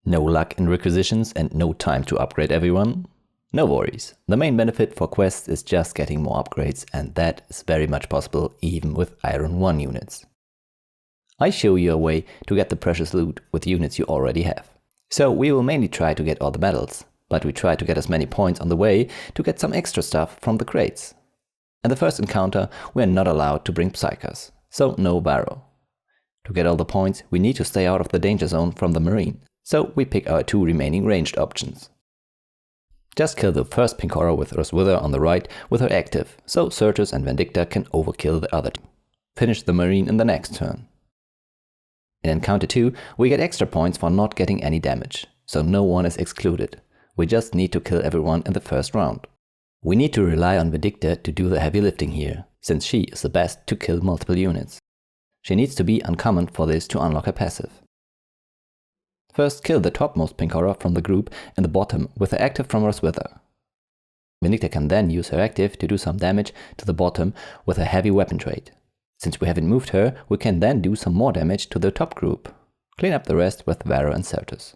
No luck in requisitions and no time to upgrade everyone? No worries. The main benefit for quests is just getting more upgrades, and that is very much possible even with Iron 1 units. I show you a way to get the precious loot with units you already have. So we will mainly try to get all the medals, but we try to get as many points on the way to get some extra stuff from the crates. In the first encounter we are not allowed to bring Psychers, so no Varro. To get all the points we need to stay out of the danger zone from the Marine. So we pick our 2 remaining ranged options. Just kill the first pink horror with Roswitha on the right with her active, so Certus and Vindicta can overkill the other 2. Finish the Marine in the next turn. In Encounter 2 we get extra points for not getting any damage, so no one is excluded. We just need to kill everyone in the first round. We need to rely on Vindicta to do the heavy lifting here, since she is the best to kill multiple units. She needs to be uncommon for this to unlock her passive. First, kill the topmost pink horror from the group in the bottom with her active from Roswitha. Vindicta can then use her active to do some damage to the bottom with her heavy weapon trait. Since we haven't moved her, we can then do some more damage to the top group. Clean up the rest with Varro and Certus.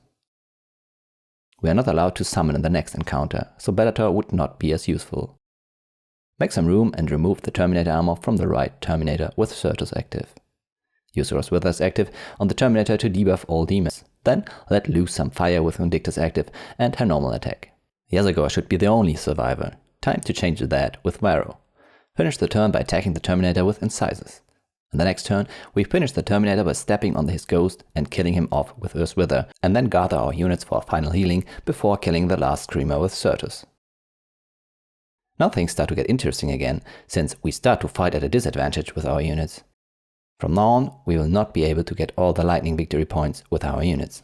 We are not allowed to summon in the next encounter, so Bellator would not be as useful. Make some room and remove the Terminator armor from the right Terminator with Certus active. Use Roswitha's active on the Terminator to debuff all demons. Then let loose some fire with Vindicta's active and her normal attack. Yazagor should be the only survivor. Time to change that with Varro. Finish the turn by attacking the Terminator with Incisors. In the next turn, we finish the Terminator by stepping on his ghost and killing him off with Roswitha, and then gather our units for a final healing before killing the last Screamer with Certus. Now things start to get interesting again, since we start to fight at a disadvantage with our units. From now on, we will not be able to get all the lightning victory points with our units.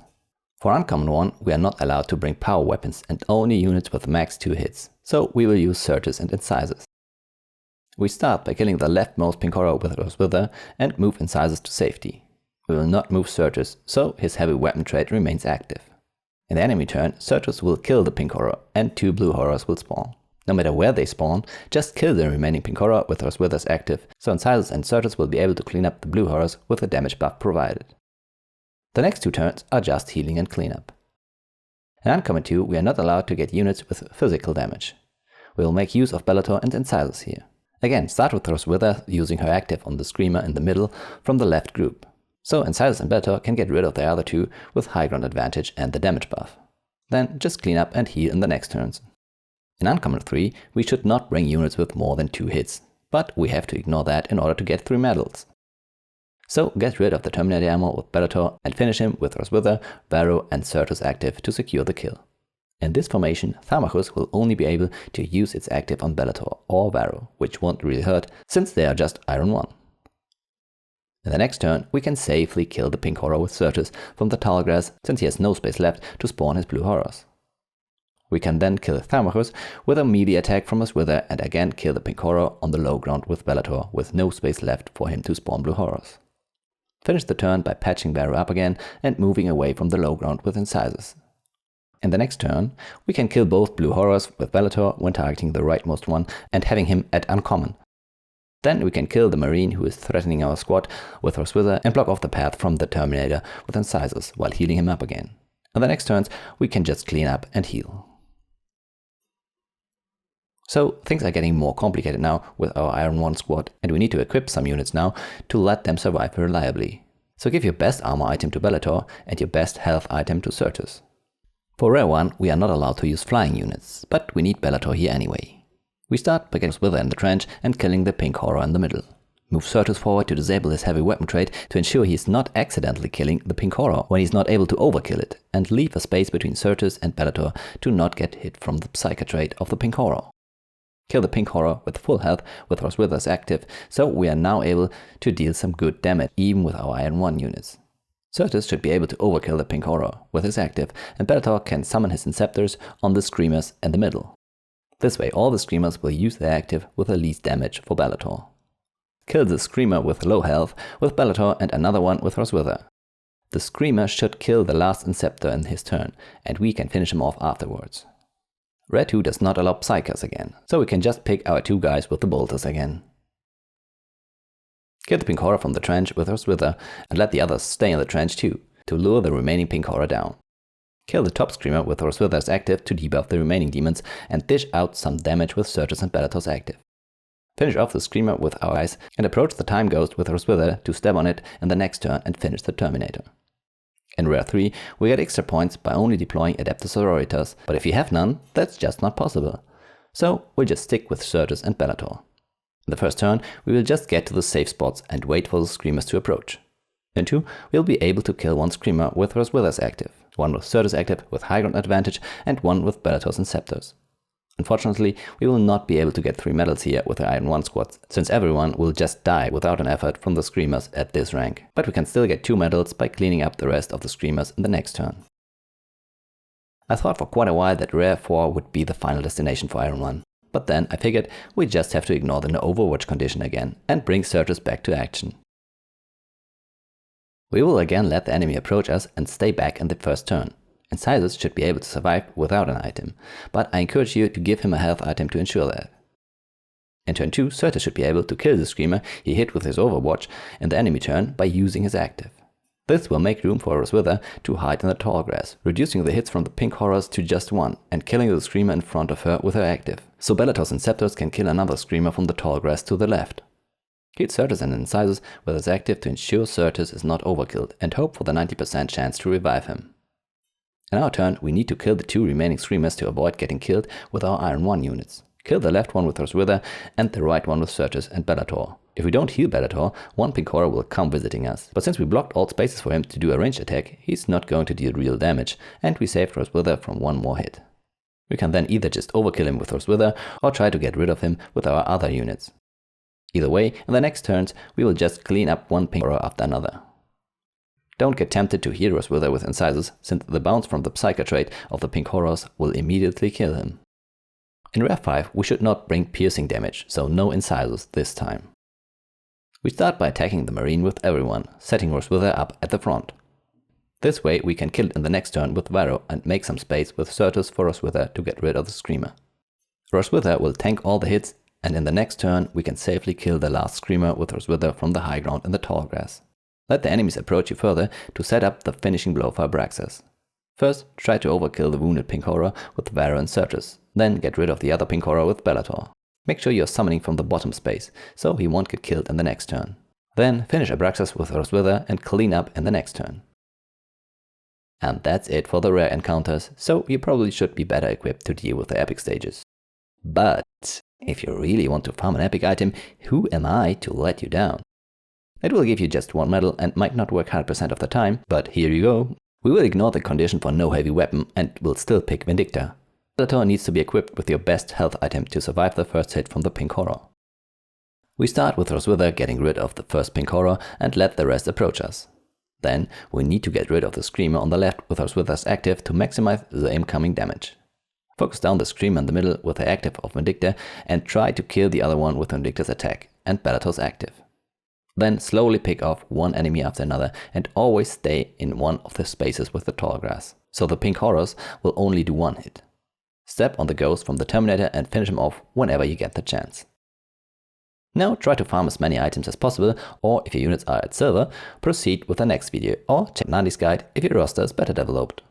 For Uncommon 1, we are not allowed to bring power weapons and only units with max 2 hits, so we will use Certus and Incisors. We start by killing the leftmost pink horror with Roswitha and move Incisors to safety. We will not move Certus, so his heavy weapon trait remains active. In the enemy turn, Certus will kill the pink horror and 2 blue horrors will spawn. No matter where they spawn, just kill the remaining pink horror with Roswitha's active, so Incisors and Certus will be able to clean up the blue horrors with the damage buff provided. The next 2 turns are just healing and cleanup. In Uncommon 2, we are not allowed to get units with physical damage. We will make use of Bellator and Incisors here. Again, start with Roswitha using her active on the Screamer in the middle from the left group. So Incisors and Bellator can get rid of the other 2 with high ground advantage and the damage buff. Then just clean up and heal in the next turns. In Uncommon 3, we should not bring units with more than 2 hits, but we have to ignore that in order to get 3 medals. So get rid of the Terminator ammo with Bellator and finish him with Roswitha, Varro and Certus active to secure the kill. In this formation, Tharmachus will only be able to use its active on Bellator or Varro, which won't really hurt since they are just Iron 1. In the next turn, we can safely kill the pink horror with Certus from the tall grass since he has no space left to spawn his blue horrors. We can then kill Tharmachus with a melee attack from Roswitha and again kill the pink horror on the low ground with Bellator with no space left for him to spawn blue horrors. Finish the turn by patching Varro up again and moving away from the low ground with Incisors. In the next turn, we can kill both blue horrors with Bellator when targeting the rightmost one and having him at Uncommon. Then we can kill the Marine who is threatening our squad with Roswitha and block off the path from the Terminator with Incisors while healing him up again. In the next turns, we can just clean up and heal. So things are getting more complicated now with our Iron 1 squad, and we need to equip some units now to let them survive reliably. So give your best armor item to Bellator and your best health item to Certus. For Rare 1, we are not allowed to use flying units, but we need Bellator here anyway. We start by getting Roswitha in the trench and killing the pink horror in the middle. Move Certus forward to disable his heavy weapon trait to ensure he is not accidentally killing the pink horror when he is not able to overkill it, and leave a space between Certus and Bellator to not get hit from the Psyker trait of the pink horror. Kill the pink horror with full health with Roswitha's active, so we are now able to deal some good damage even with our Iron 1 units. Certus should be able to overkill the pink horror with his active, and Bellator can summon his Inceptors on the Screamers in the middle. This way all the Screamers will use their active with the least damage for Bellator. Kill the Screamer with low health with Bellator and another one with Roswitha. The Screamer should kill the last Inceptor in his turn, and we can finish him off afterwards. Red 2 does not allow Psychers again, so we can just pick our 2 guys with the bolters again. Kill the pink horror from the trench with Roswitha and let the others stay in the trench too, to lure the remaining pink horror down. Kill the top Screamer with Roswitha's active to debuff the remaining demons and dish out some damage with Surges and Bellator's active. Finish off the Screamer with our eyes and approach the Time Ghost with Roswitha to stab on it in the next turn and finish the Terminator. In Rare 3, we get extra points by only deploying Adeptus Sororitas, but if you have none, that's just not possible. So we'll just stick with Surges and Bellator. In the first turn, we will just get to the safe spots and wait for the Screamers to approach. In 2, we'll be able to kill one Screamer with Roswitha's active, one with Surges active with high ground advantage, and one with Bellators and Scepters. Unfortunately, we will not be able to get 3 medals here with the Iron 1 squads, since everyone will just die without an effort from the Screamers at this rank. But we can still get 2 medals by cleaning up the rest of the Screamers in the next turn. I thought for quite a while that Rare 4 would be the final destination for Iron 1, but then I figured we just have to ignore the no Overwatch condition again and bring Surges back to action. We will again let the enemy approach us and stay back in the first turn. Incisors should be able to survive without an item, but I encourage you to give him a health item to ensure that. In turn 2, Surtur should be able to kill the Screamer he hit with his Overwatch in the enemy turn by using his active. This will make room for Roswitha to hide in the tall grass, reducing the hits from the pink horrors to just 1 and killing the Screamer in front of her with her active, so Bellators and Scepters can kill another Screamer from the tall grass to the left. Kill Surtus and Incisors with his active to ensure Surtus is not overkilled and hope for the 90% chance to revive him. In our turn, we need to kill the 2 remaining Screamers to avoid getting killed with our Iron 1 units. Kill the left one with Roswitha and the right one with Surtus and Bellator. If we don't heal Bellator, one pink horror will come visiting us. But since we blocked all spaces for him to do a ranged attack, he's not going to deal real damage, and we saved Roswitha from 1 more hit. We can then either just overkill him with Roswitha or try to get rid of him with our other units. Either way, in the next turns, we will just clean up one pink horror after another. Don't get tempted to heal Roswitha with Incisors, since the bounce from the Psycho trait of the pink horrors will immediately kill him. In Rare 5, we should not bring piercing damage, so no Incisors this time. We start by attacking the Marine with everyone, setting Roswitha up at the front. This way we can kill it in the next turn with Varo and make some space with Surtus for Roswitha to get rid of the Screamer. Roswitha will tank all the hits, and in the next turn we can safely kill the last Screamer with Roswitha from the high ground in the tall grass. Let the enemies approach you further to set up the finishing blow for Abraxas. First, try to overkill the wounded pink horror with Varo and Surtus, then get rid of the other pink horror with Bellator. Make sure you're summoning from the bottom space, so he won't get killed in the next turn. Then finish Abraxas with Roswitha and clean up in the next turn. And that's it for the rare encounters, so you probably should be better equipped to deal with the epic stages. But if you really want to farm an epic item, who am I to let you down? It will give you just 1 medal and might not work 100% of the time, but here you go. We will ignore the condition for no heavy weapon and will still pick Vindicta. Bellator needs to be equipped with your best health item to survive the first hit from the pink horror. We start with Roswitha getting rid of the first pink horror and let the rest approach us. Then we need to get rid of the Screamer on the left with Roswitha's active to maximize the incoming damage. Focus down the Screamer in the middle with the active of Vindicta and try to kill the other one with Vindicta's attack and Bellator's active. Then slowly pick off one enemy after another and always stay in one of the spaces with the tall grass, so the pink horrors will only do 1 hit. Step on the ghost from the Terminator and finish him off whenever you get the chance. Now try to farm as many items as possible, or if your units are at silver, proceed with the next video, or check Nandi's guide if your roster is better developed.